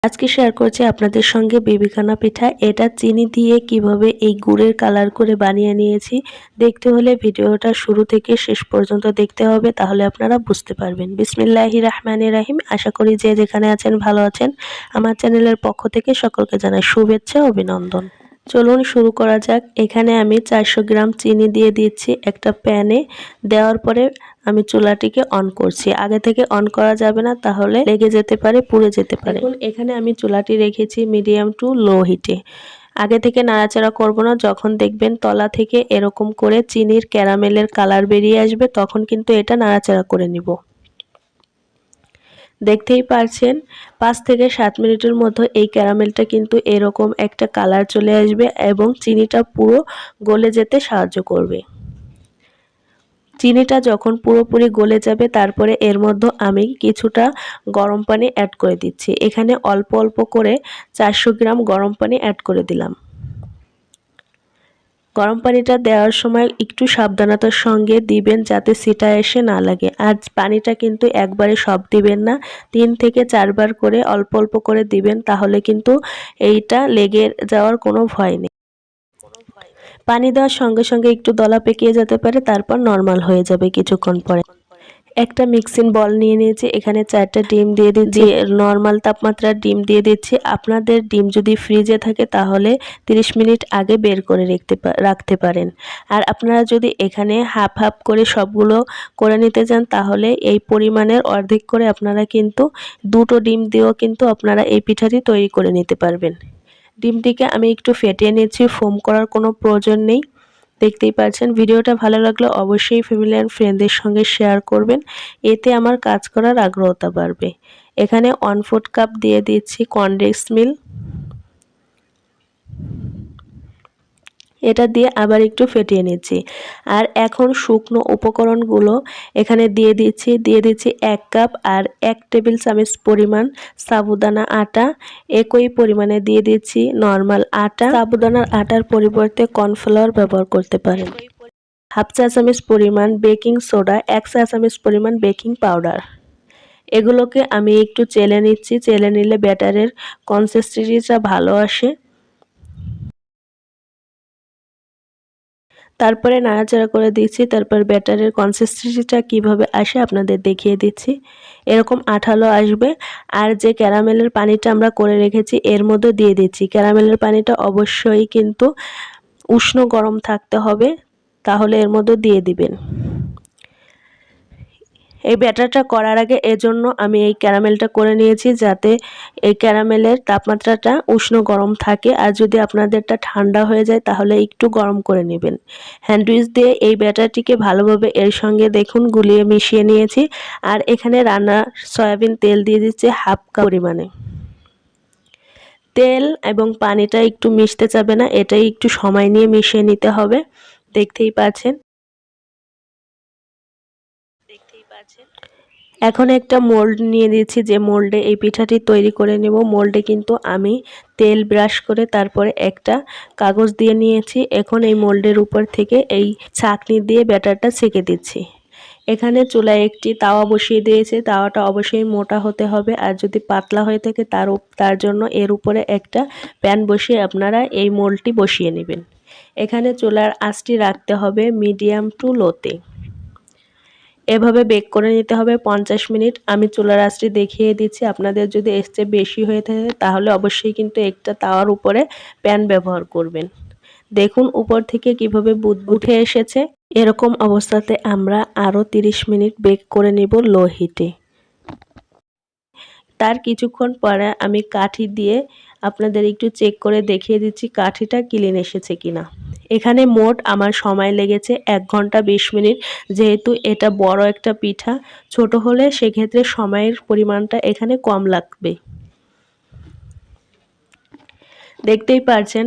আজকে শেয়ার করছি আপনাদের সঙ্গে বিবিখানা পিঠা। এটা চিনি দিয়ে কিভাবে এই গুড়ের কালার করে বানিয়ে নিয়েছি। দেখতে হলে ভিডিওটা শুরু থেকে শেষ পর্যন্ত দেখতে হবে, তাহলে আপনারা বুঝতে পারবেন। বিসমিল্লাহির রহমানির রহিম। আশা করি যে যেখানে আছেন ভালো আছেন। আমার চ্যানেলের পক্ষ থেকে সকলকে জানাই শুভেচ্ছা ও অভিনন্দন। চলুন শুরু করা যাক। এখানে আমি 400 গ্রাম চিনি দিয়ে দিচ্ছি একটা প্যানে। দেওয়ার পরে আমি চুলাটিকে অন করছি। আগে থেকে অন করা যাবে না, তাহলে লেগে যেতে পারে, পুড়ে যেতে পারে। দেখুন এখানে আমি চুলাটি রেখেছি মিডিয়াম টু লো হিটে। আগে থেকে নাড়াচাড়া করব না। যখন দেখবেন তলা থেকে এরকম করে চিনির ক্যারামেলের কালার বেরিয়ে আসবে, তখন কিন্তু এটা নাড়াচাড়া করে নিব। দেখতেই পারছেন 5 থেকে 7 মিনিটের মধ্যে এই ক্যারামেলটা কিন্তু এরকম একটা কালার চলে আসবে এবং চিনিটা পুরো গলে যেতে সাহায্য করবে। চিনিটা যখন পুরোপুরি গলে যাবে, তারপরে এর মধ্যে আমি কিছুটা গরম পানি অ্যাড করে দিচ্ছি। এখানে অল্প অল্প করে 400 গ্রাম গরম পানি অ্যাড করে দিলাম। গরম পানিটা দেওয়ার সময় একটু সাবধানতার সঙ্গে দিবেন, যাতে ছিটা এসে না লাগে। আর পানিটা কিন্তু একবারে সব দিবেন না, 3 থেকে 4 বার করে অল্প অল্প করে দিবেন, তাহলে কিন্তু এইটা লেগে যাওয়ার কোনো ভয় নেই। পানি দেওয়ার সঙ্গে সঙ্গে একটু দলা পেকিয়ে যেতে পারে, তারপর নর্মাল হয়ে যাবে কিছুক্ষণ পরে। একটা মিক্সিং বল নিয়ে নিয়েছি। এখানে 4টা ডিম দিয়ে দিচ্ছি। নর্মাল তাপমাত্রার ডিম দিয়ে দিচ্ছি। আপনাদের ডিম যদি ফ্রিজে থাকে তাহলে 30 মিনিট আগে বের করে রাখতে পারেন। আর আপনারা যদি এখানে হাফ হাফ করে সবগুলো করে নিতে চান, তাহলে এই পরিমাণের অর্ধেক করে আপনারা কিন্তু 2টো ডিম দিয়েও কিন্তু আপনারা এই পিঠাটি তৈরি করে নিতে পারবেন। ডিমটিকে আমি একটু ফেটিয়ে নিচ্ছি, ফোম করার কোনো প্রয়োজন নেই। দেখতেই পাচ্ছেন। ভিডিওটা ভালো লাগলে অবশ্যই ফ্যামিলি অ্যান্ড ফ্রেন্ডদের সঙ্গে শেয়ার করবেন, এতে আমার কাজ করার আগ্রহতা বাড়বে। এখানে 1/4 কাপ দিয়ে দিচ্ছি কনডেন্স মিল্ক। এটা দিয়ে আবার একটু ফেটিয়ে নিচ্ছি। আর এখন শুকনো উপকরণগুলো এখানে দিয়ে দিচ্ছি 1 কাপ আর 1 টেবিল চামচ পরিমাণ সাবুদানা আটা। একই পরিমাণে দিয়ে দিচ্ছি নর্মাল আটা। সাবুদানার আটার পরিবর্তে কর্নফ্লাওয়ার ব্যবহার করতে পারেন। হাফ চা চামচ পরিমাণ বেকিং সোডা, 1 চা চামচ পরিমাণ বেকিং পাউডার। এগুলোকে আমি একটু চেলে নিচ্ছি। চেলে নিলে ব্যাটারের কনসিস্টেন্সিটা ভালো আসে। তারপরে নাড়াচাড়া করে দিচ্ছি। তারপর ব্যাটারের কনসিস্টেন্সিটা কিভাবে আসে আপনাদের দেখিয়ে দিচ্ছি। এরকম আঠালো আসবে। আর যে ক্যারামেলের পানিটা আমরা করে রেখেছি এর মধ্যে দিয়ে দিচ্ছি। ক্যারামেলের পানিটা অবশ্যই কিন্তু উষ্ণ গরম থাকতে হবে, তাহলে এর মধ্যে দিয়ে দিবেন। এই ব্যাটারটা করার আগে এজন্য আমি এই ক্যারামেলটা করে নিয়েছি, যাতে এই ক্যারামেলের তাপমাত্রাটা উষ্ণ গরম থাকে। আর যদি আপনাদেরটা ঠান্ডা হয়ে যায় তাহলে একটু গরম করে নেবেন। হ্যান্ড উইচ দিয়ে এই ব্যাটারটিকে ভালোভাবে এর সঙ্গে দেখুন গুলিয়ে মিশিয়ে নিয়েছি। আর এখানে রান্না সয়াবিন তেল দিয়ে দিচ্ছি হাফ কাপ পরিমাণে। তেল এবং পানিটা একটু মিশতে যাবে না, এটাই একটু সময় নিয়ে মিশিয়ে নিতে হবে। দেখতেই পাচ্ছেন। এখন একটা মোল্ড নিয়ে দিচ্ছি, যে মোল্ডে এই পিঠাটি তৈরি করে নেব। মোল্ডে কিন্তু আমি তেল ব্রাশ করে তারপরে একটা কাগজ দিয়ে নিয়েছি। এখন এই মোল্ডের উপর থেকে এই ছাঁকনি দিয়ে ব্যাটারটা ছেঁকে দিচ্ছি। এখানে চুলায় একটি তাওয়া বসিয়ে দিয়েছে। তাওয়াটা অবশ্যই মোটা হতে হবে, আর যদি পাতলা হয়ে থাকে তার জন্য এর উপরে একটা প্যান বসিয়ে আপনারা এই মোল্ডটি বসিয়ে নেবেন। এখানে চুলার আঁচটি রাখতে হবে মিডিয়াম টু লোতে। এভাবে বেক করে নিতে হবে 50 মিনিট। আমি চুলার আঁচটি দেখিয়ে দিচ্ছি। আপনাদের যদি এর চেয়ে বেশি হয়ে থাকে তাহলে অবশ্যই কিন্তু একটা তাওয়ার উপরে প্যান ব্যবহার করবেন। দেখুন উপর থেকে কিভাবে বুদবুদ উঠে এসেছে। এরকম অবস্থাতে আমরা আরও 30 মিনিট বেক করে নেব লো হিটে। তার কিছুক্ষণ পরে আমি কাঠি দিয়ে আপনাদের একটু চেক করে দেখিয়ে দিচ্ছি কাঠিটা ক্লিন এসেছে কিনা। এখানে মোট আমার সময় লেগেছে 1 ঘন্টা 20 মিনিট। যেহেতু এটা বড় একটা পিঠা, ছোট হলে সেক্ষেত্রে সময়ের পরিমাণটা এখানে কম লাগবে। দেখতেই পারছেন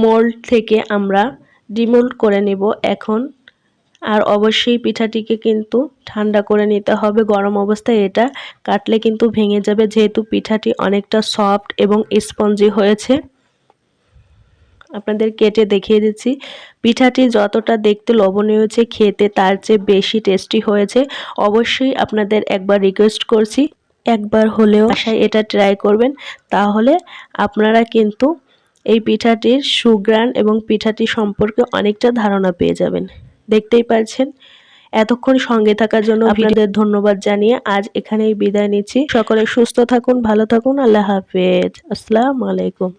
মোল্ড থেকে আমরা ডিমোল্ড করে নেব এখন। আর অবশ্যই পিঠাটিকে কিন্তু ঠান্ডা করে নিতে হবে। গরম অবস্থায় এটা কাটলে কিন্তু ভেঙে যাবে, যেহেতু পিঠাটি অনেকটা সফট এবং স্পঞ্জি হয়েছে। আপনাদের কেটে দেখিয়ে দিচ্ছি। পিঠাটি যতটা দেখতে লোভনীয় হয়েছে, খেতে তার চেয়ে বেশি টেস্টি হয়েছে। অবশ্যই আপনাদের একবার রিকোয়েস্ট করছি একবার হলেও বাসায় এটা ট্রাই করবেন, তাহলে আপনারা কিন্তু এই পিঠাটির সুঘ্রাণ এবং পিঠাটি সম্পর্কে অনেকটা ধারণা পেয়ে যাবেন। দেখতেই পাচ্ছেন। এতক্ষণ সঙ্গে থাকার জন্য আপনাদের ধন্যবাদ জানিয়ে আজ এখানেই বিদায় নিচ্ছি। সকলে সুস্থ থাকুন, ভালো থাকুন। আল্লাহ হাফেজ। আসসালামু আলাইকুম।